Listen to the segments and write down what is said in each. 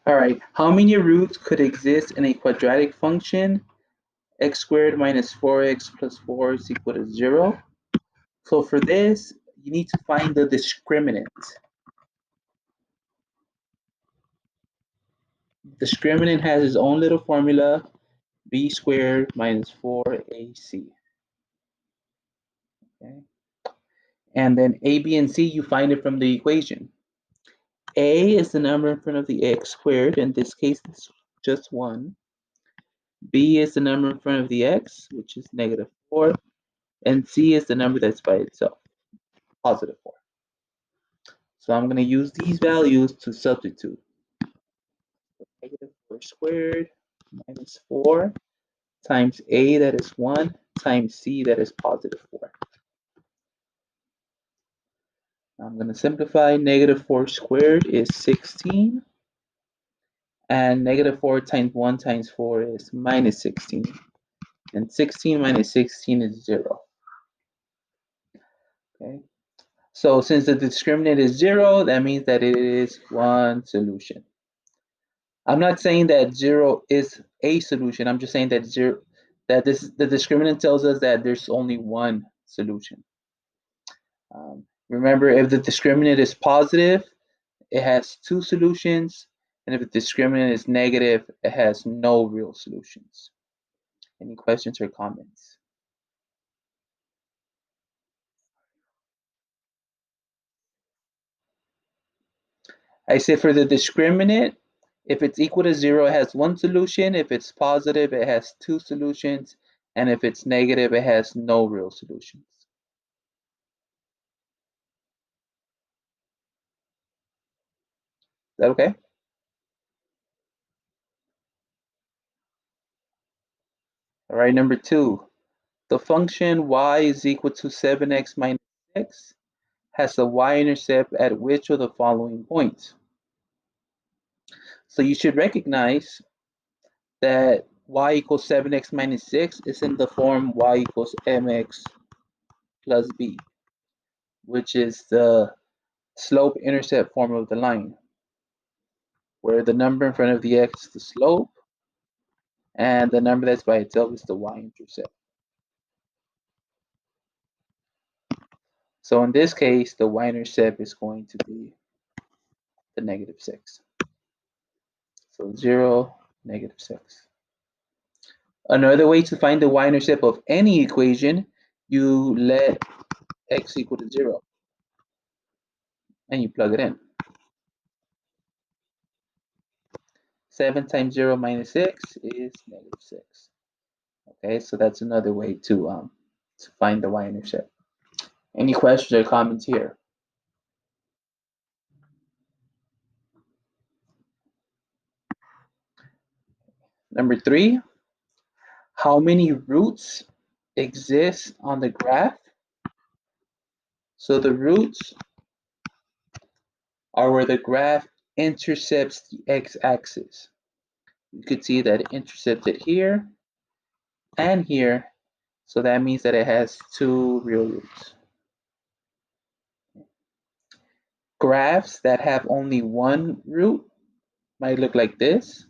All right, how many roots could exist in a quadratic function? X squared minus 4x plus 4 is equal to 0. So for this, you need to find the discriminant. Discriminant has its own little formula, b squared minus 4ac. Okay? And then a, b, and c, you find it from the equation. A is the number in front of the x squared. In this case, it's just 1. B is the number in front of the x, which is negative 4. And c is the number that's by itself, positive 4. So I'm going to use these values to substitute. Negative 4 squared minus 4 times a, that is 1, times c, that is positive 4. I'm going to simplify. Negative 4 squared is 16. And negative 4 times 1 times 4 is minus 16. And 16 minus 16 is 0. Okay. So since the discriminant is 0, that means that it is one solution. I'm not saying that 0 is a solution. I'm just saying that the discriminant tells us that there's only one solution. Remember, if the discriminant is positive, it has two solutions, and if the discriminant is negative, it has no real solutions. Any questions or comments? I say for the discriminant, if it's equal to 0, it has one solution. If it's positive, it has two solutions. And if it's negative, it has no real solutions. Is that okay? All right, number 2. The function y is equal to 7x minus 6 has a y-intercept at which of the following points? So you should recognize that y equals 7x minus 6 is in the form y equals mx plus b, which is the slope-intercept form of the line, where the number in front of the x is the slope, and the number that's by itself is the y-intercept. So in this case, the y-intercept is going to be the negative 6. So 0, negative 6. Another way to find the y-intercept of any equation, you let x equal to 0, and you plug it in. 7 times 0 minus 6 is negative 6. Okay, so that's another way to find the y-intercept. Any questions or comments here? Number 3, how many roots exist on the graph? So the roots are where the graph intercepts the x-axis. You could see that it intercepted here and here, so that means that it has two real roots. Graphs that have only one root might look like this.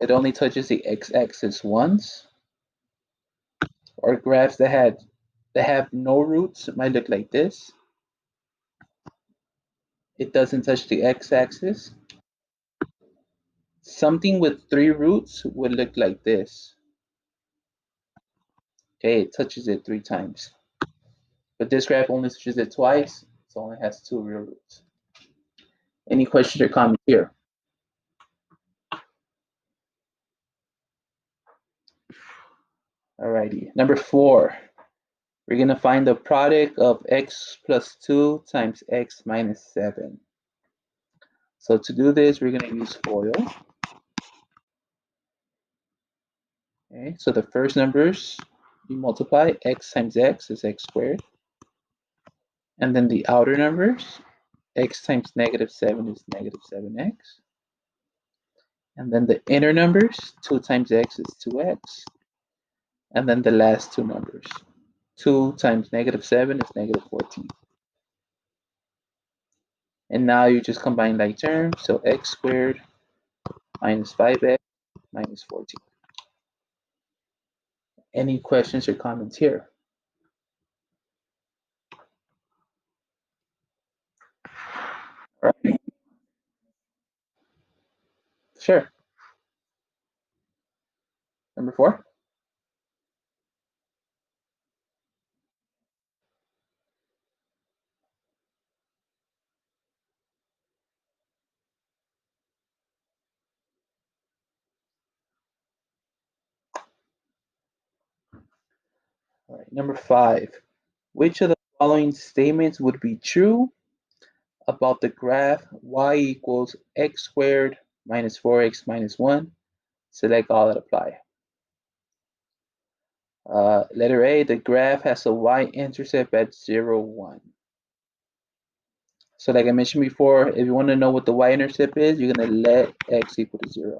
It only touches the x-axis once. Or graphs that have no roots might look like this. It doesn't touch the x-axis. Something with 3 roots would look like this. Okay, it touches it 3 times. But this graph only touches it twice, so it only has 2 real roots. Any questions or comments here? Alrighty, number 4. We're going to find the product of x plus 2 times x minus 7. So to do this, we're going to use FOIL. Okay, so the first numbers, you multiply. X times x is x squared. And then the outer numbers, x times negative 7 is negative 7x. And then the inner numbers, 2 times x is 2x. And then the last two numbers, 2 times negative 7 is negative 14. And now you just combine like terms, so x squared minus 5x minus 14. Any questions or comments here? All right, sure. Number 4. All right, number 5. Which of the following statements would be true about the graph y equals x squared minus 4x minus 1? Select all that apply. Letter A, the graph has a y-intercept at 0, 1. So like I mentioned before, if you want to know what the y-intercept is, you're going to let x equal to 0.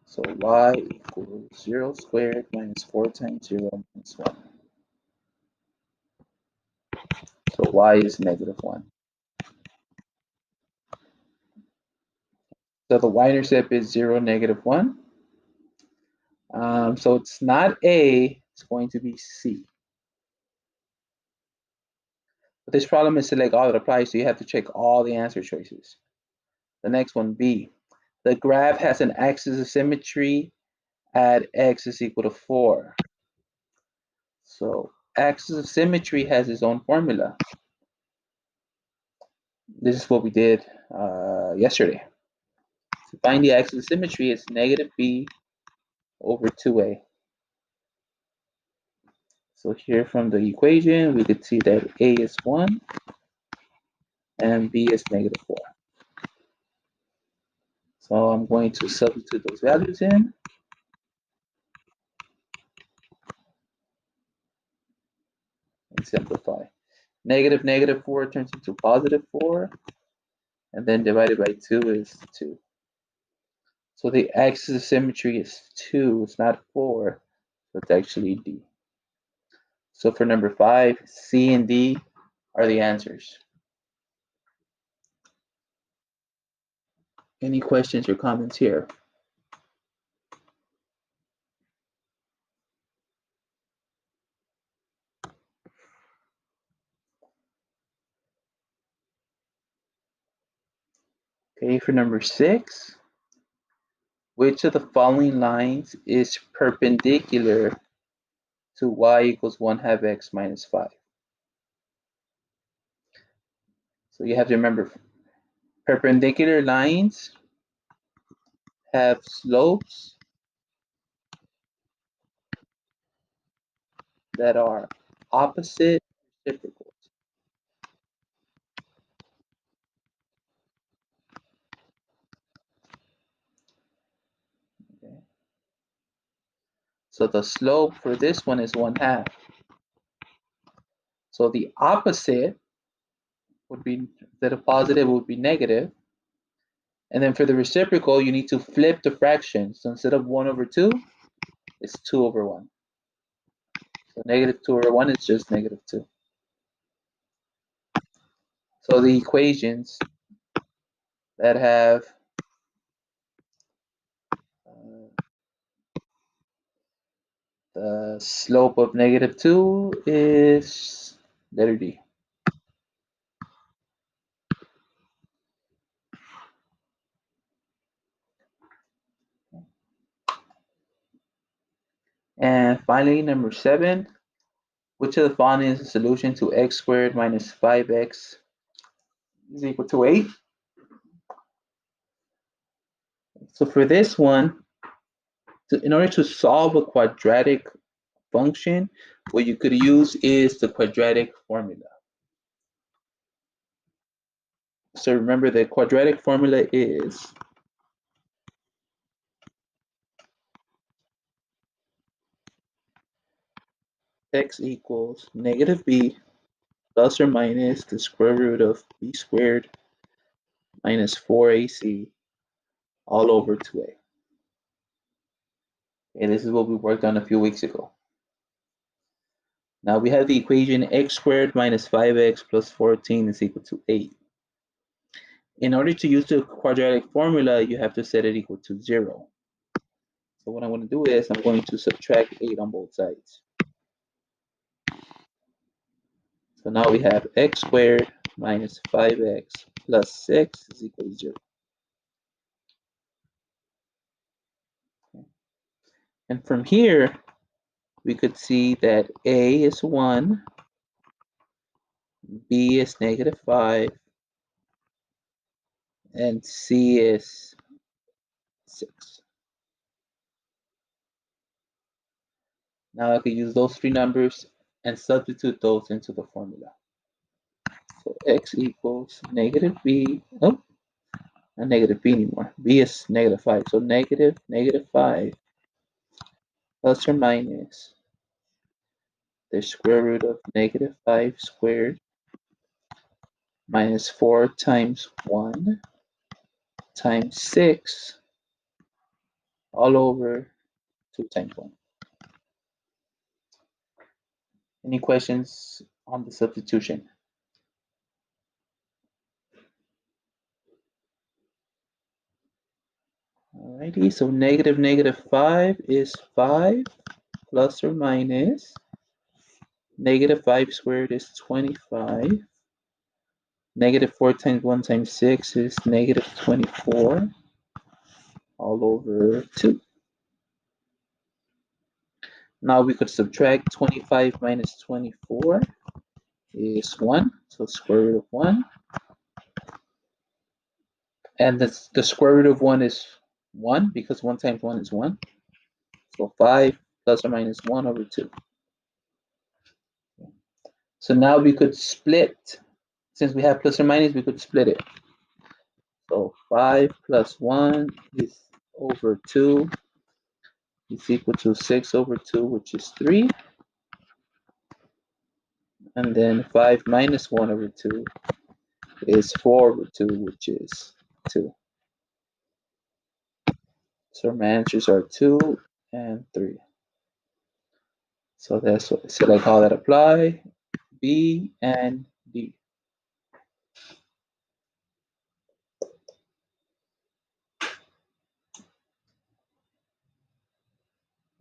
So y equals 0 squared minus 4 times 0 minus 1. So y is negative 1. So the y-intercept is 0, negative 1. So it's not A, it's going to be C. But this problem is select all that applies, so you have to check all the answer choices. The next one, B. The graph has an axis of symmetry at x is equal to 4. So axis of symmetry has its own formula. This is what we did yesterday. To find the axis of symmetry, it's negative b over 2a. So here from the equation, we could see that a is 1 and b is negative 4. So I'm going to substitute those values in. And simplify. Negative negative 4 turns into positive 4, and then divided by 2 is 2. So the axis of symmetry is 2, it's not 4, so it's actually D. So for number 5, C and D are the answers. Any questions or comments here? Okay, for number 6, which of the following lines is perpendicular to y equals 1 half x minus 5? So you have to remember, perpendicular lines have slopes that are opposite reciprocals. Okay. So the slope for this one is 1 half. So the opposite would be, instead of positive, would be negative. And then for the reciprocal, you need to flip the fraction. So instead of 1 over 2, it's 2 over 1. So negative 2 over 1 is just negative 2. So the equations that have the slope of negative 2 is letter D. And finally, number 7, which of the following is a solution to x squared minus 5x is equal to 8? So for this one, in order to solve a quadratic function, what you could use is the quadratic formula. So remember, the quadratic formula is x equals negative b plus or minus the square root of b squared minus 4ac all over 2a. And this is what we worked on a few weeks ago. Now we have the equation x squared minus 5x plus 14 is equal to 8. In order to use the quadratic formula, you have to set it equal to 0. So what I'm going to do is I'm going to subtract 8 on both sides. So now we have x squared minus 5x plus 6 is equal to 0. Okay. And from here, we could see that a is 1, b is negative 5, and c is 6. Now I could use those three numbers and substitute those into the formula. So x equals negative b, oh, not negative b anymore. B is negative 5. So negative 5 plus or minus the square root of negative 5 squared minus 4 times 1 times 6 all over 2 times 1. Any questions on the substitution? Alrighty, so negative 5 is 5 plus or minus negative 5 squared is 25. Negative 4 times 1 times 6 is negative 24 all over 2. Now we could subtract 25 minus 24 is 1, so square root of 1. And the square root of 1 is 1 because 1 times 1 is 1. So 5 plus or minus 1 over 2. So now we could split, since we have plus or minus, we could split it. So 5 plus 1 is over 2 is equal to 6 over 2, which is 3. And then 5 minus 1 over 2 is 4 over 2, which is 2. So my answers are 2 and 3. So that's what, select how that apply, B and D.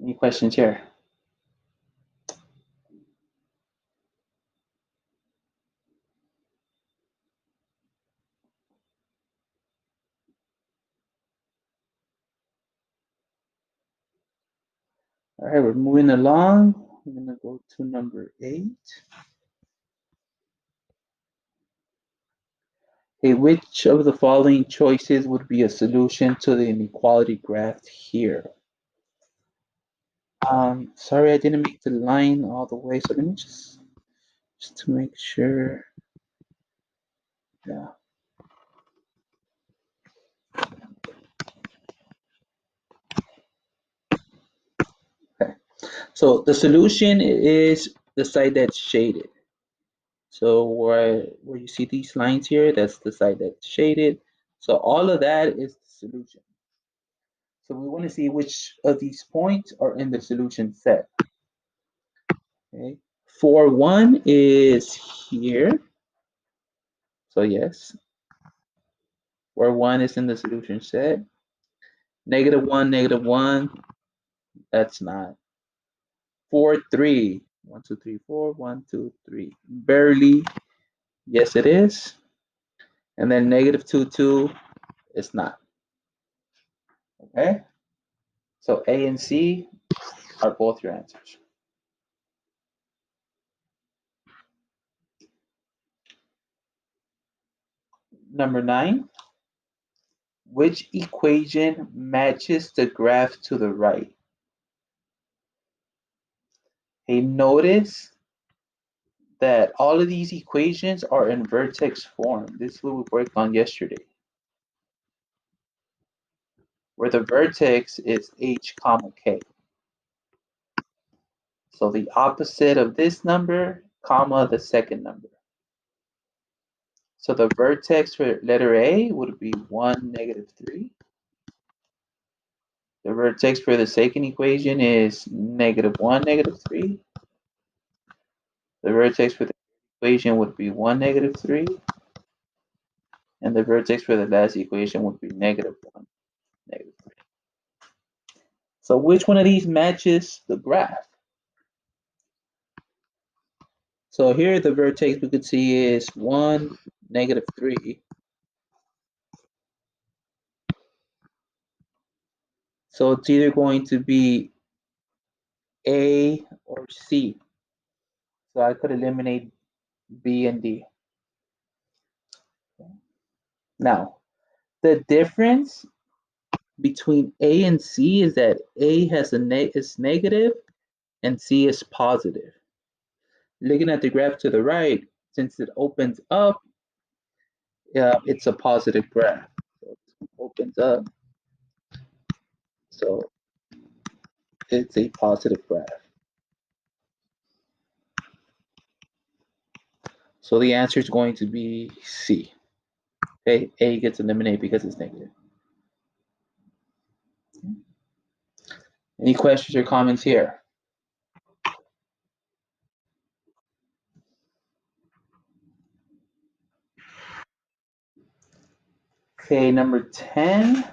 Any questions here? All right, we're moving along. We're gonna go to number 8. Hey, which of the following choices would be a solution to the inequality graph here? Sorry, I didn't make the line all the way, so let me just to make sure. Yeah. Okay. So the solution is the side that's shaded. So where you see these lines here, that's the side that's shaded. So all of that is the solution. So we want to see which of these points are in the solution set. Okay. 4, 1 is here. So yes, where 1 is in the solution set. Negative 1, that's not. 4, 3. 1, 2, 3, 4. 1, 2, 3. Barely. Yes, it is. And then negative 2, 2, it's not. Okay? So A and C are both your answers. Number 9, which equation matches the graph to the right? Hey, notice that all of these equations are in vertex form. This is what we worked on yesterday, where the vertex is h comma k. So the opposite of this number, comma the second number. So the vertex for letter A would be 1, negative 3. The vertex for the second equation is negative 1, negative 3. The vertex for the equation would be 1, negative 3, and the vertex for the last equation would be negative 1, negative 3. So which one of these matches the graph? So here the vertex we could see is 1, negative 3. So it's either going to be A or C. So I could eliminate B and D. Now, the difference between A and C is that A has is negative and C is positive. Looking at the graph to the right, since it opens up, it's a positive graph. So it opens up, so it's a positive graph. So the answer is going to be C. Okay, A gets eliminated because it's negative. Any questions or comments here? Okay, number 10.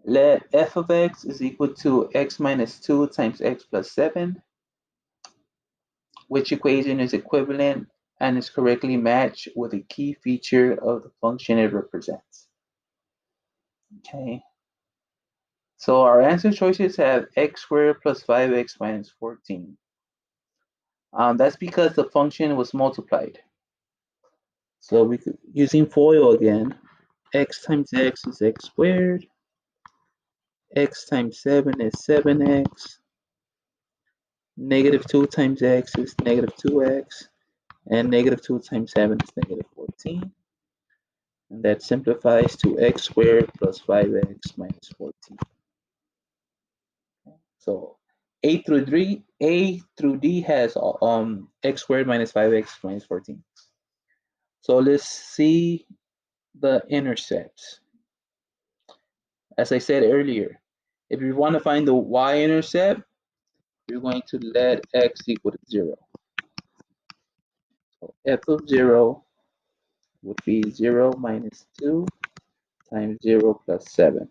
Let f of x is equal to x minus 2 times x plus 7. Which equation is equivalent and is correctly matched with a key feature of the function it represents? Okay. So our answer choices have x squared plus 5x minus 14. That's because the function was multiplied. So we could, using FOIL again, x times x is x squared, x times 7 is 7x, negative 2 times x is negative 2x, and negative 2 times 7 is negative 14. And that simplifies to x squared plus 5x minus 14. So A through D has x squared minus 5x minus 14. So let's see the intercepts. As I said earlier, if you want to find the y-intercept, you're going to let x equal to 0. So f of 0 would be 0 minus 2 times 0 plus 7.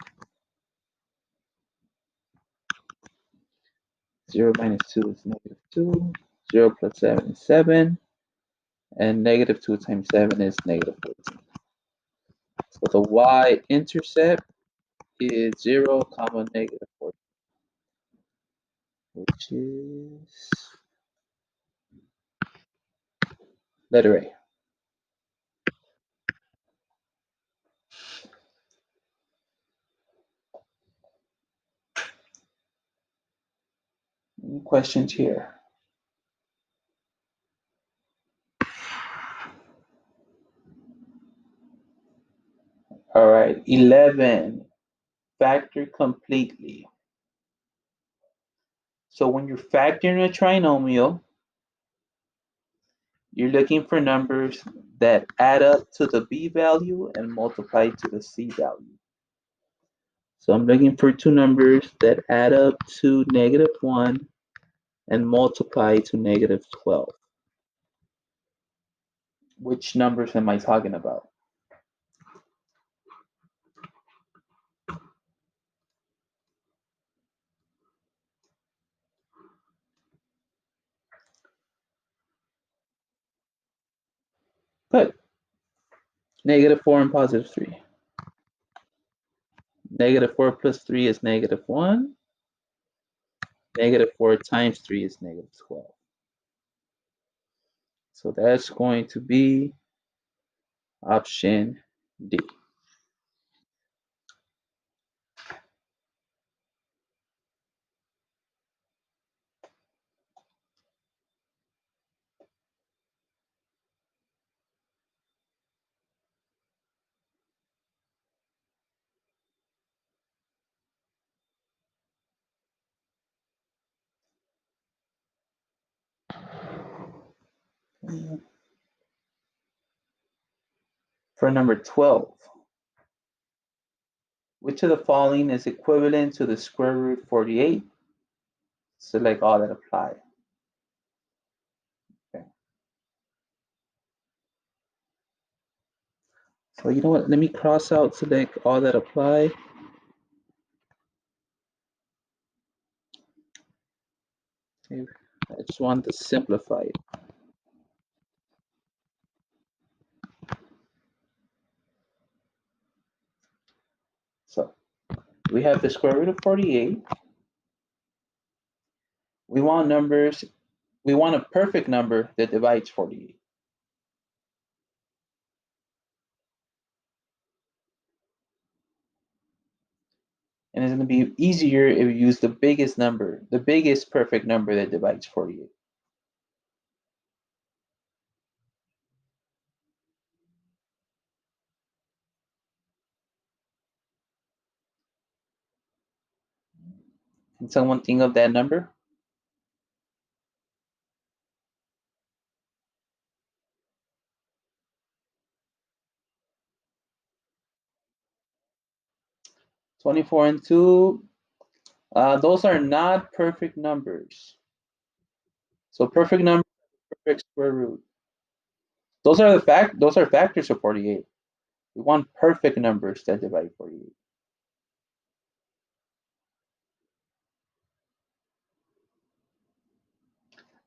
0 minus 2 is negative 2. 0 plus 7 is 7. And negative 2 times 7 is negative 14. So the y-intercept is 0, comma, negative 14, which is letter A. Any questions here? All right, 11, factor completely. So when you're factoring a trinomial, you're looking for numbers that add up to the b value and multiply to the c value. So I'm looking for two numbers that add up to negative 1 and multiply to negative 12. Which numbers am I talking about? Good. Negative 4 and positive 3. Negative 4 plus 3 is negative 1. Negative 4 times 3 is negative 12. So that's going to be option D. For number 12, which of the following is equivalent to the square root 48? Select all that apply. Well, you know what? Let me cross out, select all that apply. Okay, I just want to simplify it. So we have the square root of 48. We want numbers, we want a perfect number that divides 48. And it's going to be easier if you use the biggest number, the biggest perfect number that divides 48. Can someone think of that number? 24 and 2, those are not perfect numbers. So perfect number, perfect square root. Those are factors of 48. We want perfect numbers that divide 48.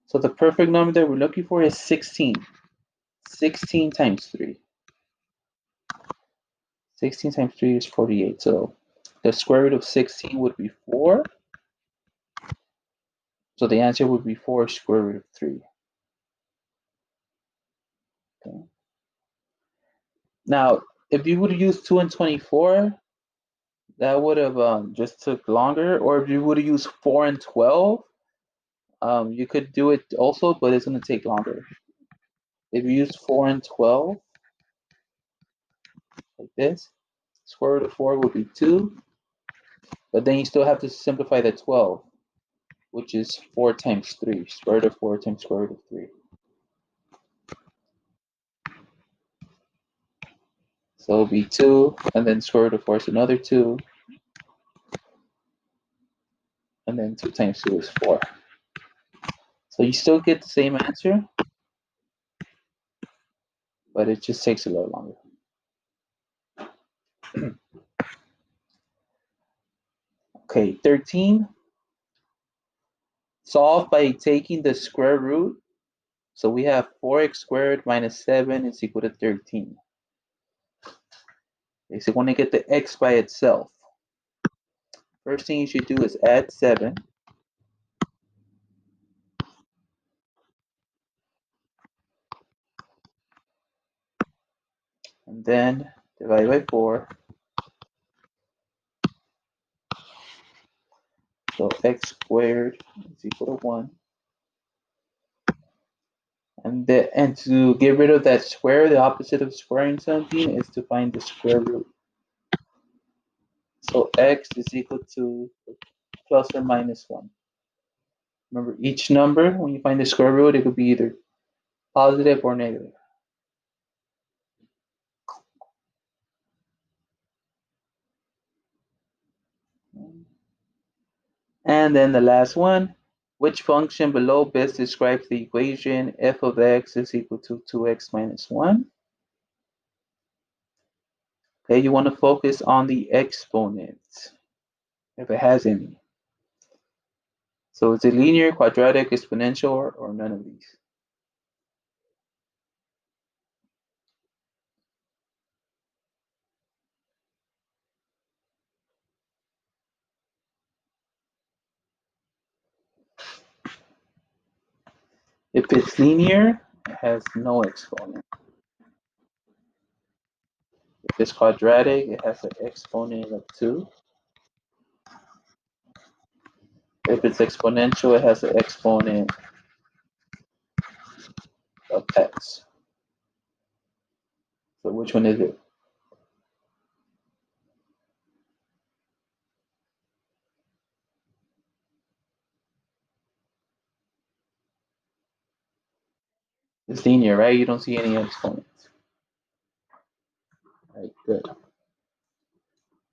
So the perfect number that we're looking for is 16. 16 times 3. 16 times 3 is 48. So the square root of 16 would be 4. So the answer would be 4 square root of 3. Okay. Now, if you would have used 2 and 24, that would have just took longer. Or if you would have used 4 and 12, you could do it also, but it's going to take longer. If you use 4 and 12, like this, square root of 4 would be 2, but then you still have to simplify the 12, which is 4 times 3, square root of 4 times square root of 3. So it'll be 2, and then square root of 4 is another 2, and then 2 times 2 is 4. So you still get the same answer, but it just takes a little longer. Okay, 13. Solve by taking the square root. So we have 4x squared minus 7 is equal to 13. Okay, so when I get the x by itself, first thing you should do is add 7. And then divide by 4. So x squared is equal to 1. And to get rid of that square, the opposite of squaring something is to find the square root. So x is equal to plus or minus 1. Remember, each number, when you find the square root, it could be either positive or negative. And then the last one, which function below best describes the equation f of x is equal to 2x minus 1? Okay, you want to focus on the exponents, if it has any. So is it linear, quadratic, exponential, or none of these? If it's linear, it has no exponent. If it's quadratic, it has an exponent of 2. If it's exponential, it has an exponent of x. So which one is it? It's linear, right? You don't see any exponents. Right, good.